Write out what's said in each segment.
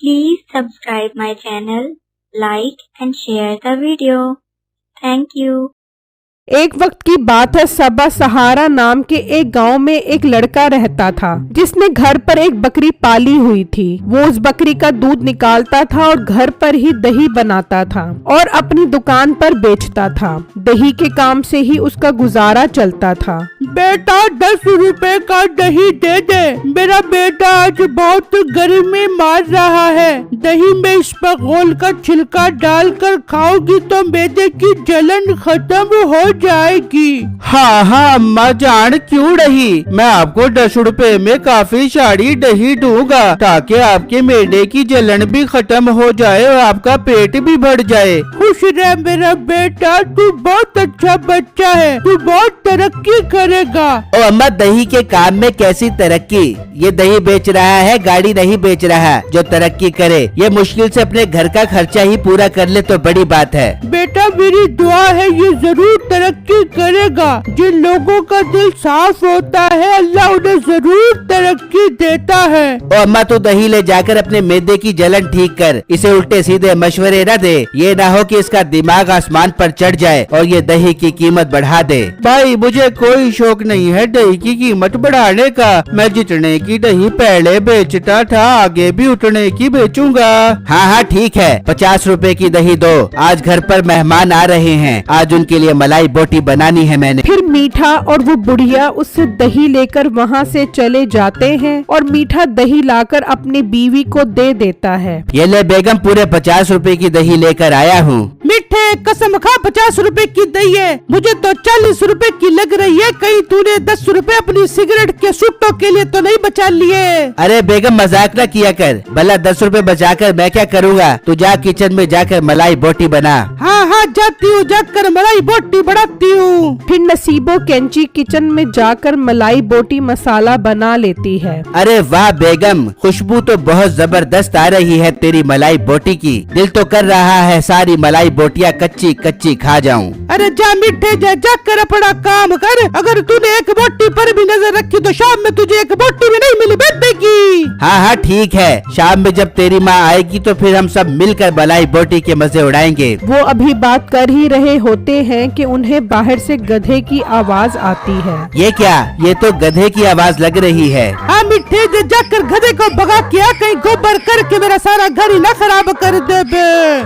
Please subscribe my channel, like and share the video. Thank you. एक वक्त की बात है, सबा सहारा नाम के एक गांव में एक लड़का रहता था जिसने घर पर एक बकरी पाली हुई थी। वो उस बकरी का दूध निकालता था और घर पर ही दही बनाता था और अपनी दुकान पर बेचता था। दही के काम से ही उसका गुजारा चलता था। बेटा 10 रुपए का दही दे दे, मेरा बेटा आज बहुत गर्मी मार रहा है। दही में इस पर घोल का छिलका डालकर खाओगी तो मैदे की जलन खत्म हो जाएगी। हाँ अम्मा जान, क्यों नहीं, मैं आपको 10 रुपए में काफी सारी दही दूंगा ताकि आपके मैदे की जलन भी खत्म हो जाए और आपका पेट भी भर जाए। खुश रह मेरा बेटा, तू बहुत अच्छा बच्चा है, तू बहुत तरक्की करेगा। ओ अम्मा, दही के काम में कैसी तरक्की? ये दही बेच रहा है, गाड़ी नहीं बेच रहा। जो तरक्की करे ये मुश्किल से अपने घर का खर्चा ही पूरा कर ले तो बड़ी बात है। बेटा मेरी दुआ है ये जरूर तरक्की करेगा। जिन लोगों का दिल साफ होता है अल्लाह उन्हें जरूर तरक्की देता है। ओ अम्मा, तू दही ले जाकर अपने मैदे की जलन ठीक कर। इसे उल्टे सीधे मशवरे न दे, ये ना हो कि इसका दिमाग आसमान पर चढ़ जाए और ये दही की कीमत बढ़ा दे। भाई मुझे कोई शौक नहीं है दही की कीमत बढ़ाने का। मैं जितने की दही पहले बेचता था आगे भी उतने की बेचूंगा। हाँ ठीक है, 50 रुपए की दही दो। आज घर पर मेहमान आ रहे हैं, आज उनके लिए मलाई बोटी बनानी है मैंने। फिर मीठा और वो बुढ़िया उससे दही लेकर वहाँ से चले जाते हैं और मीठा दही लाकर अपनी बीवी को दे देता है। ये ले बेगम, पूरे 50 रुपए की दही लेकर आया हूँ। मीठे कसम खा 50 रुपए की दही है, मुझे तो 40 रुपए की लग रही है। कहीं तूने 10 रुपए अपनी सिगरेट के सुट्टों के लिए तो नहीं बचा लिए? अरे बेगम मजाक न किया कर, भला 10 रुपए बचाकर मैं क्या करूँगा? तू जा किचन में जाकर मलाई बोटी बना। हाँ जाती हूँ, जाकर मलाई बोटी बनाती हूँ। फिर नसीबो कैंची किचन में जाकर मलाई बोटी मसाला बना लेती है। अरे वाह बेगम, खुशबू तो बहुत जबरदस्त आ रही है तेरी मलाई बोटी की। दिल तो कर रहा है सारी मलाई बोटियाँ कच्ची कच्ची खा जाऊं। अरे जा मीठे जाकर अपना काम कर। अगर तूने एक बोटी पर भी नजर रखी तो शाम में तुझे एक बोटी भी नहीं मिली बेटेगी। हाँ ठीक है, शाम में जब तेरी माँ आएगी तो फिर हम सब मिलकर मलाई बोटी के मजे उड़ाएंगे। वो अभी बात कर ही रहे होते हैं कि उन्हें बाहर से गधे की आवाज आती है। ये क्या? ये तो गधे की आवाज लग रही है। हाँ मीठे जाकर गधे को भगा के कहीं गोबर करके मेरा सारा घर ही ना खराब कर दे।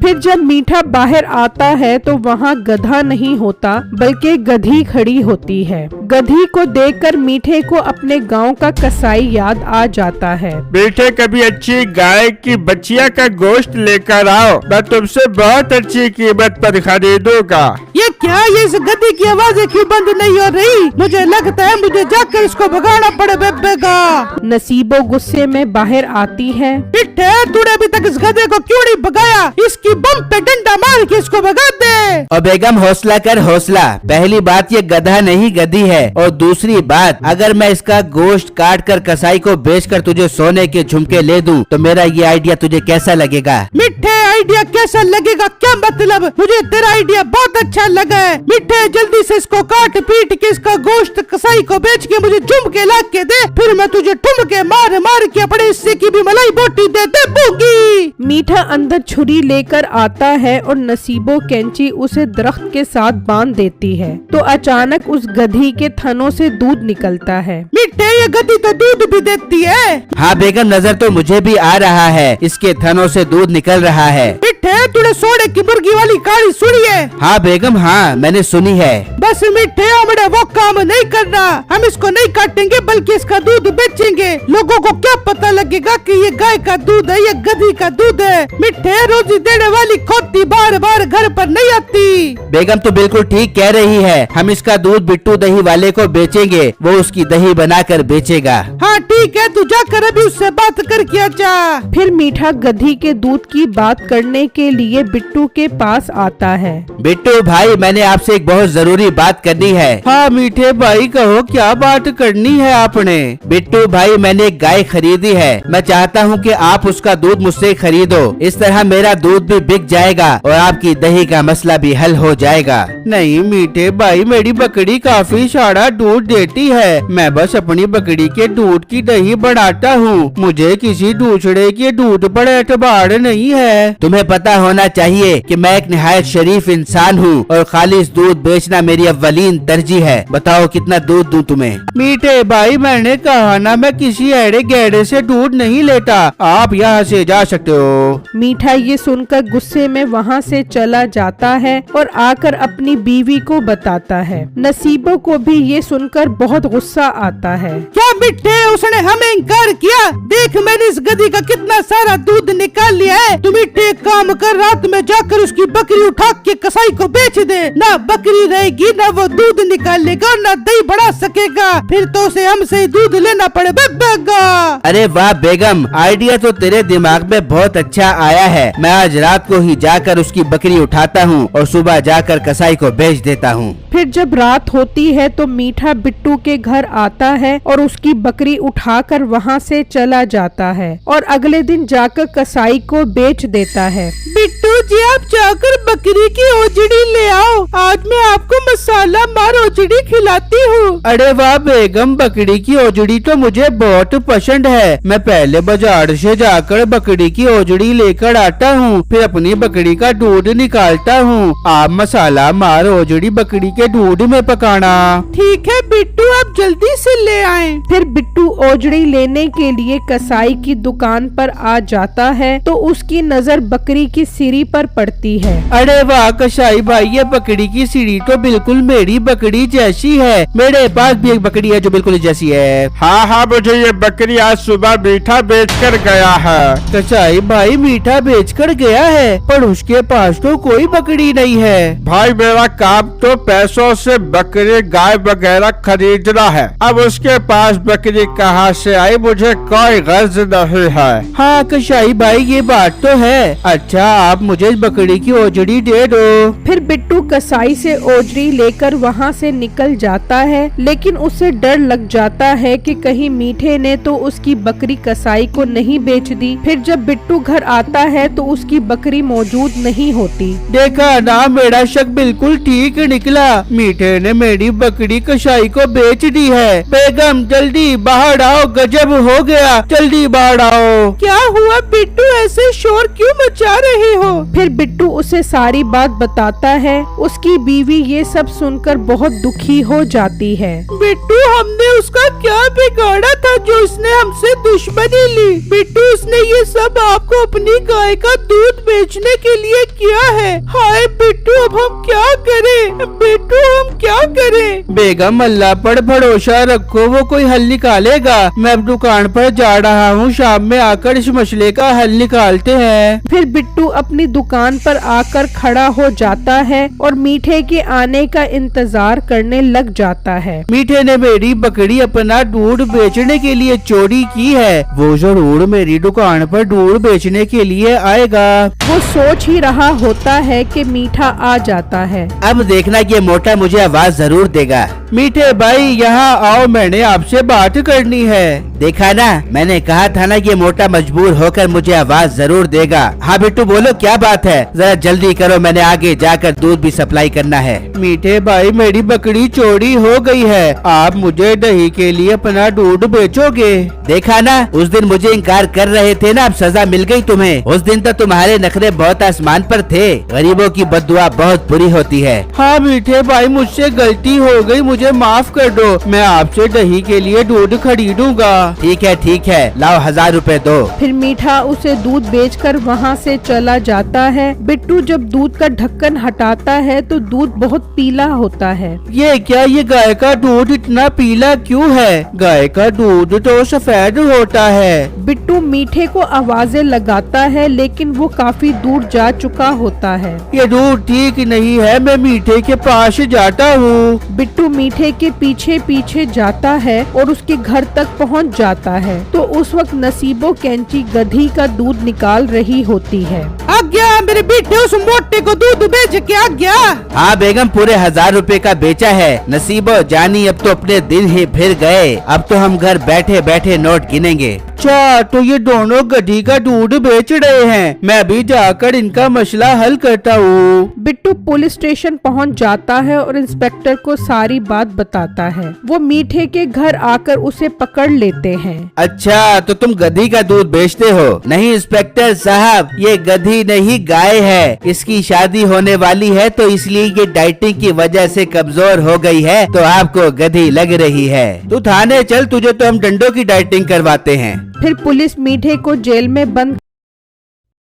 फिर जब मीठा बाहर आता है तो वहाँ गधा नहीं होता बल्कि गधी खड़ी होती है। गधी को देखकर मीठे को अपने गांव का कसाई याद आ जाता है। मीठे कभी अच्छी गाय की बच्चिया का गोश्त लेकर आओ, मैं तुमसे बहुत अच्छी कीमत पर खरीदूंगा। ये क्या? ये इस गधी की आवाज़ें क्यों बंद नहीं हो रही? मुझे लगता है मुझे जाकर इसको भगाना पड़ेगा। नसीबो गुस्से में बाहर आती है। मिठे तूने अभी तक इस गधे को क्यों नहीं भगाया? इसकी बम पे डंडा मार के इसको भगा दे। और बेगम हौसला कर हौसला। पहली बात ये गधा नहीं गधी है, और दूसरी बात अगर मैं इसका गोश्त काट कर कसाई को बेचकर तुझे सोने के झुमके ले दूं तो मेरा ये आइडिया तुझे कैसा लगेगा? मिठे आइडिया कैसा लगेगा? क्या मतलब? मुझे तेरा आइडिया बहुत अच्छा लगा है। मिठे जल्दी से इसको काट पीट के इसका गोश्त कसाई को बेच के मुझे झुमके ला के दे, फिर मैं तुझे ठुमके मार मार के अपने हिस्से की भी मलाई बोटी दे दूंगी। मीठा अंदर छुरी लेकर आता है और नसीबो कैंची उसे दरख्त के साथ बांध देती है तो अचानक उस गधी के थनों से दूध निकलता है। मिठे ये गधी तो दूध भी देती है। हाँ बेगम, नजर तो मुझे भी आ रहा है, इसके थनों से दूध निकल रहा है। मिठे तूने सोने की मुर्गी वाली कहानी सुनी है? हाँ बेगम, हाँ मैंने सुनी है। बस मिठे हमने वो काम नहीं करना, हम इसको नहीं काटेंगे बल्कि इसका दूध बेचेंगे। लोगों को क्या पता लगेगा कि ये गाय का दूध है, ये गधी का दूध है। मिठे रोजी देने वाली खोती बार बार घर पर नहीं आती। बेगम तो बिल्कुल ठीक कह रही है, हम इसका दूध बिट्टू दही वाले को बेचेंगे, वो उसकी दही बनाकर बेचेगा। हाँ ठीक है, तू जाकर अभी उससे बात करके आजा। फिर मीठा गधी के दूध की बात करने के लिए बिट्टू के पास आता है। बिट्टू भाई, मैंने आपसे एक बहुत जरूरी बात करनी है। हाँ मीठे भाई, कहो क्या बात करनी है आपने। बिट्टू भाई, मैंने एक गाय खरीदी है। मैं चाहता हूँ कि आप उसका दूध मुझसे खरीदो। इस तरह मेरा दूध भी बिक जाएगा और आपकी दही का मसला भी हल हो जाएगा। नहीं मीठे भाई, मेरी बकरी काफी सारा दूध देती है। मैं बस अपनी बकरी के दूध की दही बनाता हूँ। मुझे किसी दूसरे के दूध पर एतबार नहीं है। तुम्हें पता होना चाहिए कि मैं एक निहायत शरीफ इंसान हूँ और खालिस दूध बेचना मेरी अव्वलीन तरजीह है। बताओ कितना दूध दूं तुम्हें? मीठे भाई, मैंने कहा ना, मैं किसी एड़े गहरे से दूध नहीं लेता। आप यहाँ से जा सकते हो। मीठा ये सुनकर गुस्से में वहाँ से चला जाता है और आकर अपनी बीवी को बताता है। नसीबो को भी ये सुनकर बहुत गुस्सा आता है। क्या बिट्टे, उसने हमें इनकार किया? देख मैंने इस गधी का कितना सारा दूध निकाल लिया है। तुम इट्टे काम कर, रात में जाकर उसकी बकरी उठा के कसाई को बेच दे। ना बकरी रहेगी, ना वो दूध निकालेगा, ना दही बढ़ा सकेगा। फिर तो उसे हमसे दूध लेना पड़े बेगा। अरे वाह बेगम, आइडिया तो तेरे दिमाग में बहुत अच्छा आया है। मैं आज रात को ही जाकर उसकी बकरी उठाता हूँ और सुबह जाकर कसाई को बेच देता हूँ। फिर जब रात होती है तो मीठा बिट्टू के घर आता है और उसकी बकरी उठाकर वहाँ से चला जाता है और अगले दिन जाकर कसाई को बेच देता है। बिट्टू जी, आप जाकर बकरी की ओजड़ी ले आओ। आज मैं आपको मसाला मार ओजड़ी खिलाती हूँ। अरे वाह बेगम, बकरी की ओजड़ी तो मुझे बहुत पसंद है। मैं पहले बाजार से जाकर बकरी की ओजड़ी लेकर आता हूँ, फिर अपनी बकरी का दूध निकालता हूँ। आप मसाला मार ओजड़ी बकरी के दूध में पकाना। ठीक है बिट्टू, आप जल्दी से ले आए। फिर बिट्टू ओजड़ी लेने के लिए कसाई की दुकान पर आ जाता है तो उसकी नजर बकरी की सिरी पर पड़ती है। अरे वाह कसाई भाई, ये बकरी की सीढ़ी तो बिल्कुल मेरी बकरी जैसी है। मेरे पास भी एक बकरी है जो बिल्कुल जैसी है। हाँ हाँ, मुझे ये बकरी आज सुबह मीठा बेच कर गया है। कसाई भाई मीठा बेचकर गया है, पर उसके पास तो कोई बकरी नहीं है। भाई मेरा काम तो पैसों से बकरी गाय वगैरह खरीदना है। अब उसके पास बकरी कहाँ से आई, मुझे कोई गर्ज नहीं है। हाँ कसाई भाई, ये बात तो है। अच्छा, आप मुझे बकरी की ओजड़ी दे दो। फिर बिट्टू कसाई से ओजड़ी लेकर वहाँ से निकल जाता है, लेकिन उसे डर लग जाता है कि कहीं मीठे ने तो उसकी बकरी कसाई को नहीं बेच दी। फिर जब बिट्टू घर आता है तो उसकी बकरी मौजूद नहीं होती। देखा ना, मेरा शक बिल्कुल ठीक निकला। मीठे ने मेरी बकरी कसाई को बेच दी है। बेगम जल्दी बाहर आओ, गजब हो गया, जल्दी बाहर आओ। क्या हुआ बिट्टू, ऐसे शोर क्यों मचा रहे हो? फिर बिट्टू उसे सारी बात बताता है। उसकी बीवी ये सब सुनकर बहुत दुखी हो जाती है। बिट्टू, हमने उसका क्या बिगाड़ा था जो इसने हमसे दुश्मनी ली? बिट्टू, उसने ये सब आपको अपनी गाय का दूध बेचने के लिए किया है। हाय बिट्टू, अब हम क्या करें? बिट्टू, हम क्या करें? बेगम अल्लाह पर भरोसा रखो, वो कोई हल निकालेगा। मैं अब दुकान पर जा रहा हूँ, शाम में आकर इस मसले का हल निकालते हैं। फिर बिट्टू अपनी दुकान पर आकर खड़ा हो जाता है और मीठे के आने का इंतजार करने लग जाता है। मीठे ने मेरी बकरी अपना दूध बेचने के लिए चोरी की है। वो जरूर मेरी दुकान पर दूध बेचने के लिए आएगा। वो सोच ही रहा होता है कि मीठा आ जाता है। अब देखना कि ये मोटा मुझे आवाज जरूर देगा। मीठे भाई यहाँ आओ, मैंने आपसे बात करनी है। देखा ना, मैंने कहा था ना कि ये मोटा मजबूर होकर मुझे आवाज जरूर देगा। हाँ बिट्टू बोलो, क्या बात है? जरा जल्दी करो, मैंने आगे जाकर दूध भी सप्लाई करना है। मीठे भाई, मेरी बकरी चोरी हो गई है। आप मुझे दही के लिए अपना दूध बेचोगे? देखा ना, उस दिन मुझे इनकार कर रहे थे ना, अब सजा मिल गई तुम्हें। उस दिन तो तुम्हारे नखरे बहुत आसमान पर थे। गरीबों की बद्दुआ बहुत बुरी होती है। हाँ मीठे भाई, मुझसे गलती हो गई, मुझे माफ कर दो। मैं आपसे दही के लिए दूध खरीदूंगा। ठीक है, लाओ 1000 रुपए दो। फिर मीठा उसे दूध बेचकर वहाँ से चला जाता है। बिट्टू जब दूध का ढक्कन हटाता है तो दूध बहुत पीला होता है। ये क्या, ये गाय का दूध इतना पीला क्यों है? गाय का दूध तो सफेद होता है। बिट्टू मीठे को आवाजें लगाता है, लेकिन वो काफी दूर जा चुका होता है। ये दूध ठीक नहीं है, मैं मीठे के पास जाता हूँ। बिट्टू मीठे के पीछे पीछे जाता है और उसके घर तक पहुँच जाता है। तो उस वक्त नसीबो कैंची गधी का दूध निकाल रही होती है। गया, मेरे बेटे उस मोटे को दूध बेच के आ गया। हाँ बेगम, पूरे 1000 रुपए का बेचा है। नसीबो जानी, अब तो अपने दिन ही फिर गए। अब तो हम घर बैठे बैठे नोट गिनेंगे। अच्छा, तो ये दोनों गधी का दूध बेच रहे हैं। मैं अभी जाकर इनका मसला हल करता हूँ। बिट्टू पुलिस स्टेशन पहुंच जाता है और इंस्पेक्टर को सारी बात बताता है। वो मीठे के घर आकर उसे पकड़ लेते हैं। अच्छा, तो तुम गधी का दूध बेचते हो? नहीं इंस्पेक्टर साहब, ये गधी नहीं गाय है। इसकी शादी होने वाली है तो इसलिए ये डाइटिंग की वजह से कमजोर हो गई है, तो आपको गधी लग रही है। तू थाने चल, तुझे तो हम डंडों की डाइटिंग करवाते हैं। फिर पुलिस मीठे को जेल में बंद।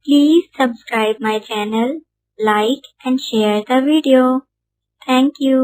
Please subscribe my channel, like and share the video. Thank you.